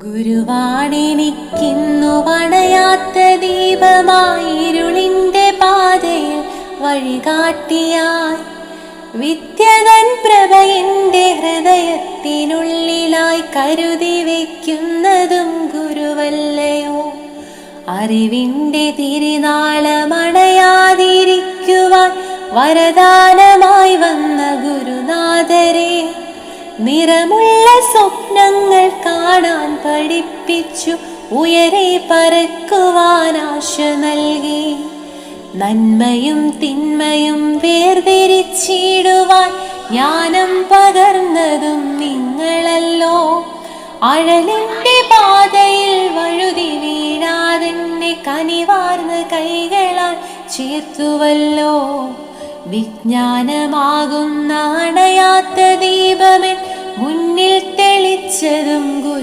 ഗുരുവാണെനിക്കിന്നു വണയാത്ത ദീപമായിരുളിന്റെ പാതയിൽ വഴികാട്ടിയായി വിദ്യതൻ പ്രഭയെന്റെ ഹൃദയത്തിനുള്ളിലായി കരുതി വയ്ക്കുന്നതും ഗുരുവല്ലയോ. അറിവിന്റെ തിരുനാളമണയാതിരിക്കുവാൻ വരദാനമായി വന്ന ഗുരുനാഥരെ, നിറമുള്ള സ്വപ്നങ്ങൾ കാണാൻ പഠിപ്പിച്ചു ഉയരെ പറക്കുവാൻ ആശ നൽകി. നന്മയും തിന്മയും വേർതിരിച്ചിടുവാൻ ജ്ഞാനം പകർന്നതും നിങ്ങളല്ലോ. അഴലിന്റെ പാതയിൽ വഴുതി വീഴാതെന്നെ കനിവാർന്ന കൈകളാൽ ചേർത്തുവല്ലോ. വിജ്ഞാനമാകുന്ന അണയാത്ത ദീപമെൻ മുന്നിൽ തെളിച്ചതും ഗുരു